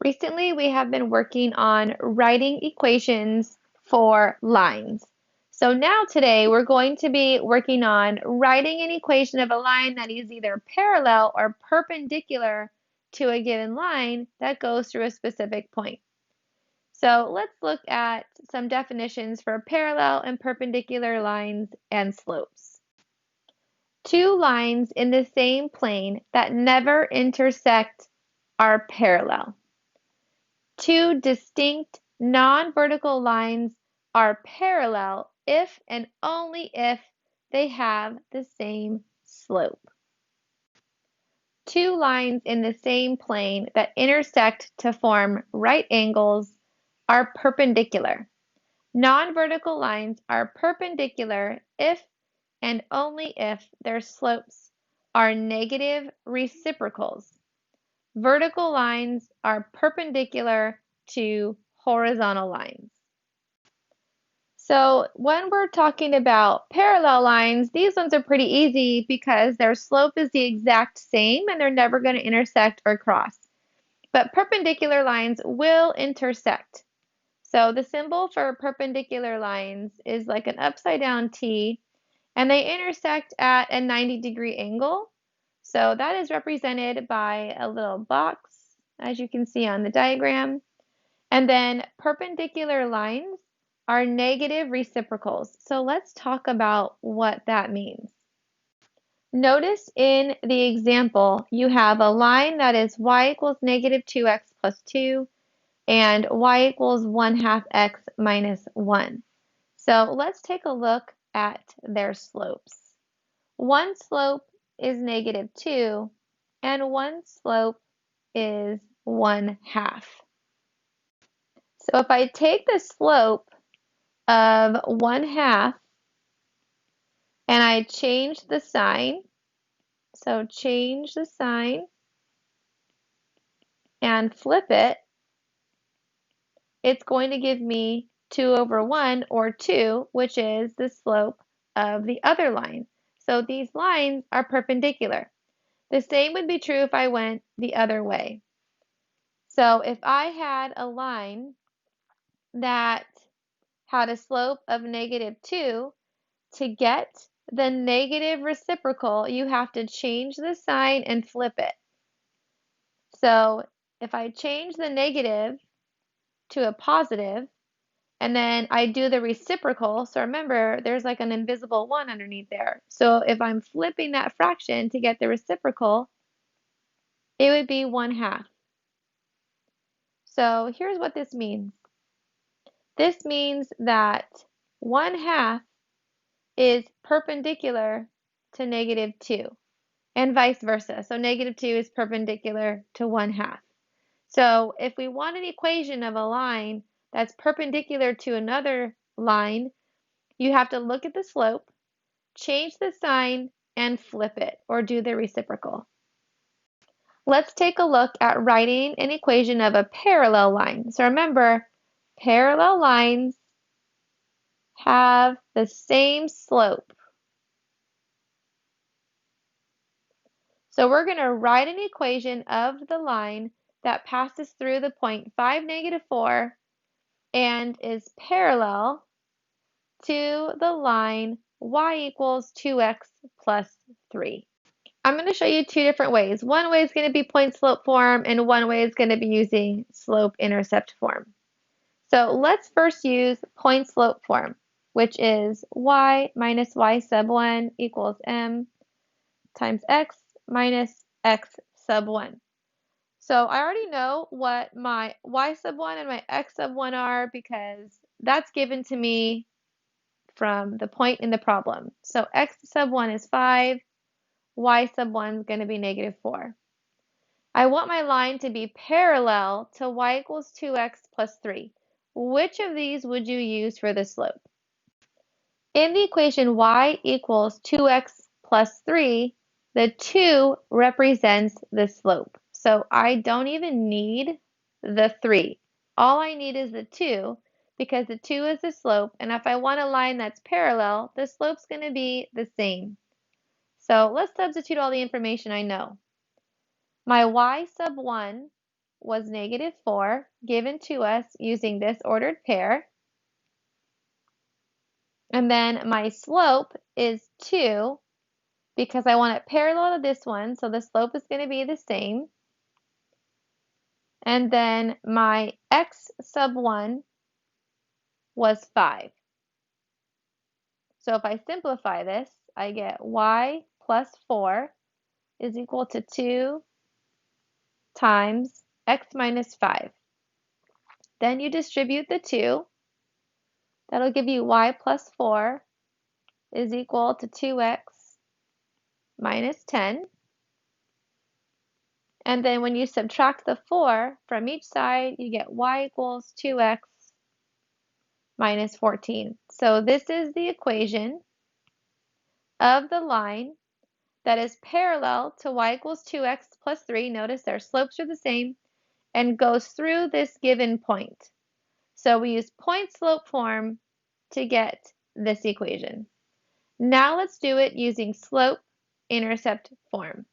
Recently, we have been working on writing equations for lines. So now today, we're going to be working on writing an equation of a line that is either parallel or perpendicular to a given line that goes through a specific point. So let's look at some definitions for parallel and perpendicular lines and slopes. Two lines in the same plane that never intersect are parallel. Two distinct non-vertical lines are parallel if and only if they have the same slope. Two lines in the same plane that intersect to form right angles are perpendicular. Non-vertical lines are perpendicular if and only if their slopes are negative reciprocals. Vertical lines are perpendicular to horizontal lines. So when we're talking about parallel lines, these ones are pretty easy because their slope is the exact same and they're never going to intersect or cross. But perpendicular lines will intersect. So the symbol for perpendicular lines is like an upside down T, and they intersect at a 90-degree angle. So that is represented by a little box, as you can see on the diagram. And then perpendicular lines are negative reciprocals. So let's talk about what that means. Notice in the example, you have a line that is y equals negative 2x plus 2 and y equals 1/2 x minus 1. So let's take a look at their slopes. One slope is negative 2 and one slope is 1/2. So if I take the slope of 1/2 and I change the sign, so change the sign and flip it, it's going to give me 2/1 or 2, which is the slope of the other line. So these lines are perpendicular. The same would be true if I went the other way. So if I had a line that had a slope of -2, to get the negative reciprocal, you have to change the sign and flip it. So if I change the negative to a positive, and then I do the reciprocal, so remember, there's like an invisible 1 underneath there. So if I'm flipping that fraction to get the reciprocal, it would be 1/2. So here's what this means. This means that 1/2 is perpendicular to -2 and vice versa. So -2 is perpendicular to 1/2. So if we want an equation of a line that's perpendicular to another line, you have to look at the slope, change the sign, and flip it or do the reciprocal. Let's take a look at writing an equation of a parallel line. So remember, parallel lines have the same slope. So we're going to write an equation of the line that passes through the point 5, -4 and is parallel to the line y equals 2x plus 3. I'm going to show you two different ways. One way is going to be point slope form and one way is going to be using slope intercept form. So let's first use point slope form, which is y minus y sub 1 equals m times x minus x sub 1. So I already know what my y sub 1 and my x sub 1 are because that's given to me from the point in the problem. So x sub 1 is 5, y sub 1 is going to be -4. I want my line to be parallel to y equals 2x plus 3. Which of these would you use for the slope? In the equation y equals 2x plus 3, the 2 represents the slope. So I don't even need the 3. All I need is the 2 because the 2 is the slope, and if I want a line that's parallel, the slope's going to be the same. So let's substitute all the information I know. My y sub 1 was -4, given to us using this ordered pair. And then my slope is 2, because I want it parallel to this one, so the slope is going to be the same. And then my x sub 1 was 5. So if I simplify this, I get y plus 4 is equal to 2 times x minus 5. Then you distribute the 2. That'll give you y plus 4 is equal to 2x minus 10. And then when you subtract the 4 from each side, you get y equals 2x minus 14. So this is the equation of the line that is parallel to y equals 2x plus 3. Notice their slopes are the same, and goes through this given point. So we use point-slope form to get this equation. Now let's do it using slope-intercept form.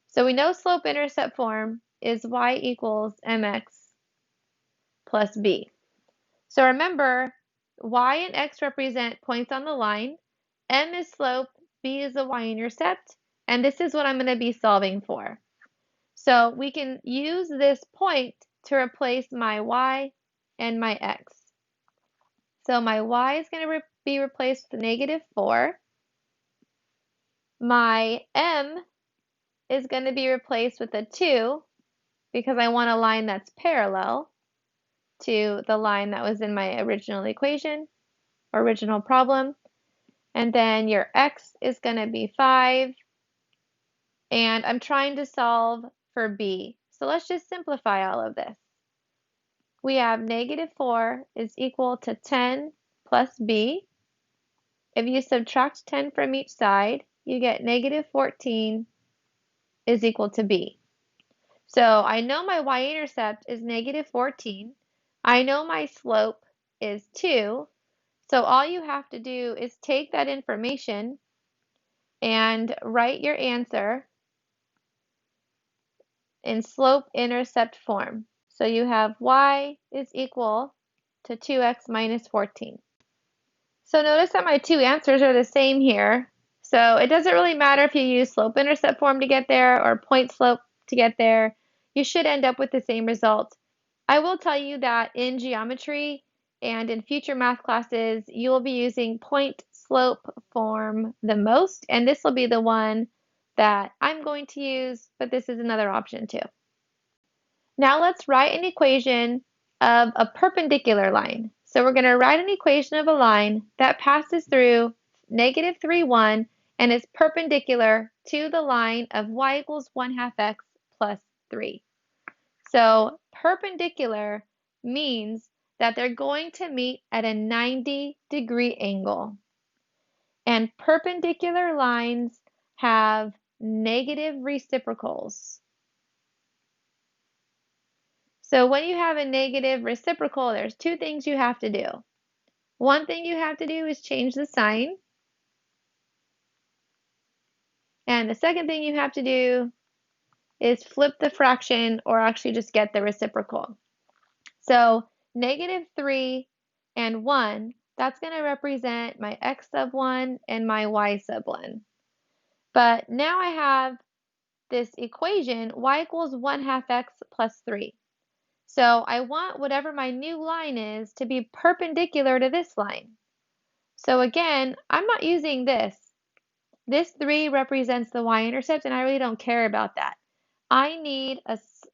So we know slope-intercept form is y equals mx plus b. So remember, y and x represent points on the line, m is slope, b is the y-intercept, and this is what I'm going to be solving for. So we can use this point to replace my y and my x. So my y is going to be replaced with -4. My m is going to be replaced with a 2 because I want a line that's parallel to the line that was in my original equation, or original problem. And then your x is going to be 5. And I'm trying to solve for b. So let's just simplify all of this. We have -4 is equal to 10 plus b. If you subtract 10 from each side, you get -14 is equal to b. So I know my y-intercept is -14. I know my slope is 2. So all you have to do is take that information and write your answer in slope-intercept form. So you have y is equal to 2x minus 14. So notice that my two answers are the same here. So it doesn't really matter if you use slope-intercept form to get there or point slope to get there. You should end up with the same result. I will tell you that in geometry and in future math classes, you will be using point slope form the most, and this will be the one that I'm going to use, but this is another option too. Now let's write an equation of a perpendicular line. So we're going to write an equation of a line that passes through -3, 1 and is perpendicular to the line of y equals 1/2 x plus 3. So perpendicular means that they're going to meet at a 90-degree angle. And perpendicular lines have negative reciprocals. So when you have a negative reciprocal, there's two things you have to do. One thing you have to do is change the sign. And the second thing you have to do is flip the fraction, or actually just get the reciprocal. So -3 and 1, that's going to represent my x sub 1 and my y sub 1. But now I have this equation, y equals 1/2 x plus 3. So I want whatever my new line is to be perpendicular to this line. So again, I'm not using this. This 3 represents the y-intercept, and I really don't care about that. I need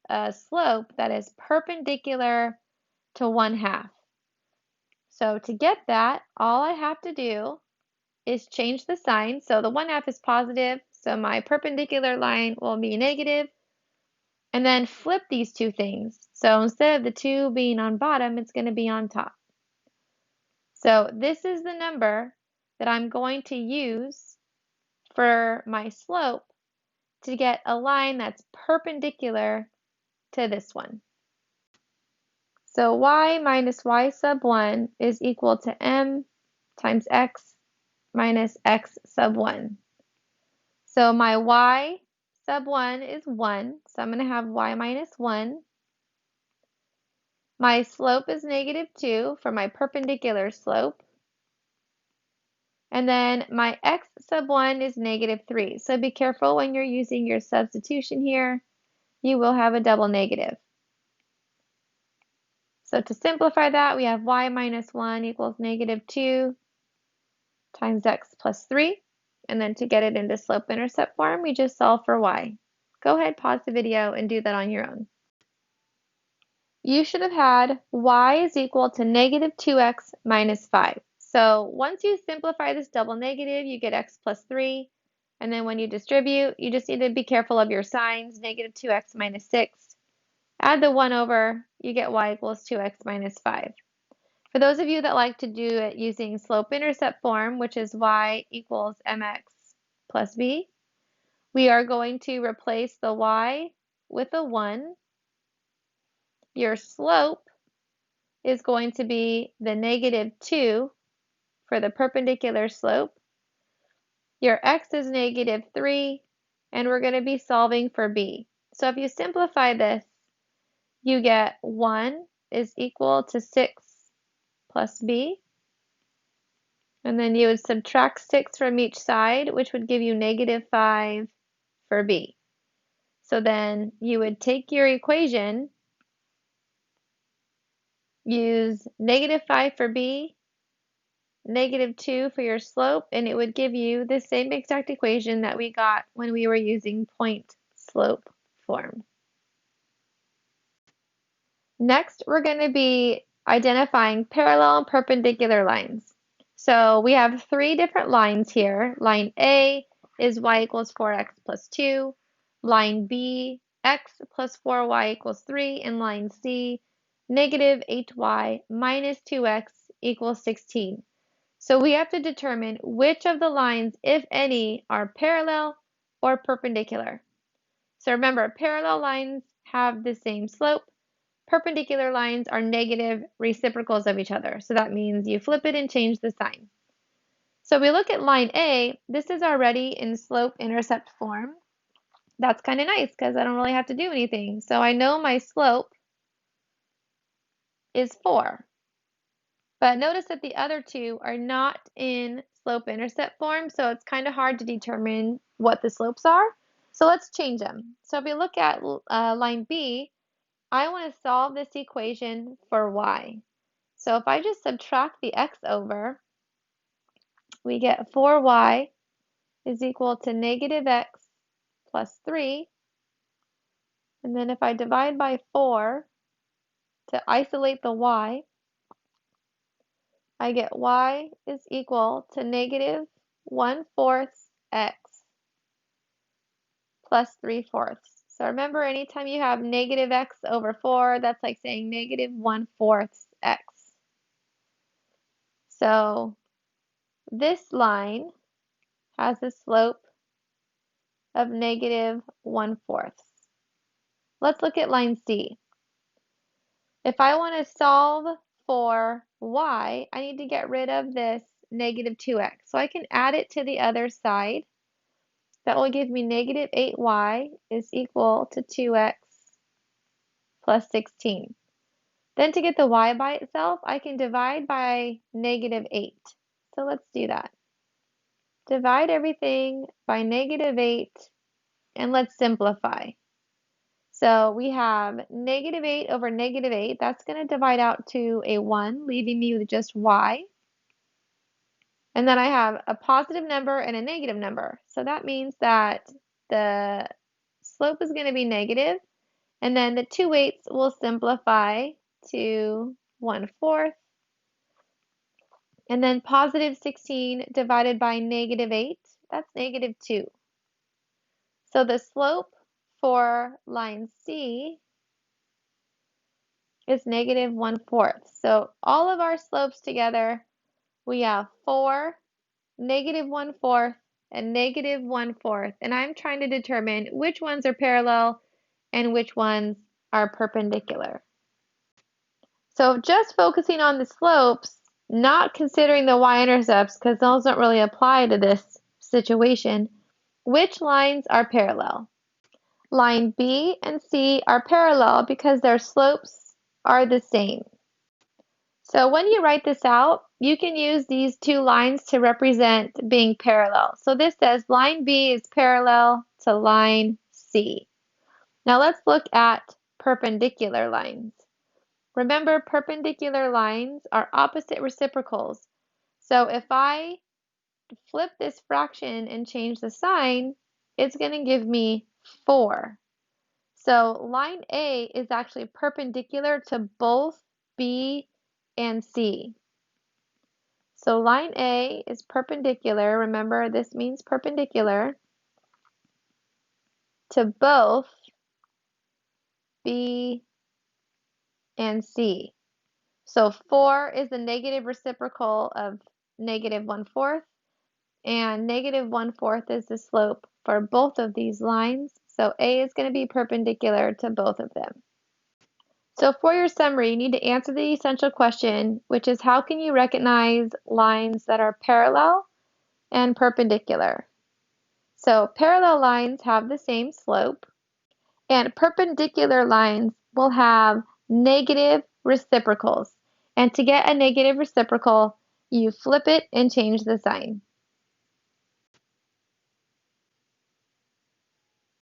a slope that is perpendicular to 1/2. So to get that, all I have to do is change the sign. So the 1/2 is positive, so my perpendicular line will be negative. And then flip these two things. So instead of the 2 being on bottom, it's going to be on top. So this is the number that I'm going to use for my slope to get a line that's perpendicular to this one. So y minus y sub 1 is equal to m times x minus x sub 1. So my y sub 1 is 1, so I'm going to have y minus 1 My slope is -2 for my perpendicular slope. And then my x sub 1 is -3. So be careful when you're using your substitution here. You will have a double negative. So to simplify that, we have y minus 1 equals -2 times x plus 3. And then to get it into slope-intercept form, we just solve for y. Go ahead, pause the video, and do that on your own. You should have had y is equal to -2x minus 5. So once you simplify this double negative, you get x plus 3. And then when you distribute, you just need to be careful of your signs. -2x minus 6. Add the 1 over, you get y equals 2x minus 5. For those of you that like to do it using slope-intercept form, which is y equals mx plus b, we are going to replace the y with a 1. Your slope is going to be the -2 for the perpendicular slope. Your x is -3, and we're going to be solving for b. So if you simplify this, you get 1 is equal to 6 plus b. And then you would subtract 6 from each side, which would give you -5 for b. So then you would take your equation, use -5 for b, -2 for your slope, and it would give you the same exact equation that we got when we were using point slope form. Next, we're going to be identifying parallel and perpendicular lines. So we have 3 different lines here. Line A is y equals 4x plus 2. Line B, x plus 4y equals 3. And line C, -8y minus 2x equals 16. So we have to determine which of the lines, if any, are parallel or perpendicular. So remember, parallel lines have the same slope. Perpendicular lines are negative reciprocals of each other. So that means you flip it and change the sign. So we look at line A. This is already in slope-intercept form. That's kind of nice because I don't really have to do anything. So I know my slope is 4. But notice that the other two are not in slope-intercept form, so it's kind of hard to determine what the slopes are. So let's change them. So if we look at line B, I want to solve this equation for y. So if I just subtract the x over, we get 4y is equal to -x plus 3. And then if I divide by 4 to isolate the y, I get y is equal to -1/4 x plus 3/4. So remember, anytime you have -x over 4, that's like saying -1/4 x. So this line has a slope of -1/4. Let's look at line C. If I want to solve for y, I need to get rid of this -2x. So I can add it to the other side. That will give me -8y is equal to 2x plus 16. Then to get the y by itself, I can divide by -8. So let's do that. Divide everything by -8, and let's simplify. So we have -8 over -8. That's going to divide out to a 1, leaving me with just y. And then I have a positive number and a negative number. So that means that the slope is going to be negative. And then the 2/8 will simplify to 1/4. And then positive 16 divided by -8, that's -2. So the slope for line C is -1/4. So all of our slopes together, we have 4, -1/4, and -1/4. And I'm trying to determine which ones are parallel and which ones are perpendicular. So just focusing on the slopes, not considering the y-intercepts because those don't really apply to this situation, which lines are parallel? Line B and C are parallel because their slopes are the same. So when you write this out, you can use these two lines to represent being parallel. So this says line B is parallel to line C. Now let's look at perpendicular lines. Remember, perpendicular lines are opposite reciprocals. So if I flip this fraction and change the sign, it's going to give me 4. So line A is actually perpendicular to both B and C. So line A is perpendicular, remember this means perpendicular, to both B and C. So 4 is the negative reciprocal of negative 1/4, and negative 1/4 is the slope for both of these lines. So A is going to be perpendicular to both of them. So for your summary, you need to answer the essential question, which is how can you recognize lines that are parallel and perpendicular? So parallel lines have the same slope, and perpendicular lines will have negative reciprocals. And to get a negative reciprocal, you flip it and change the sign.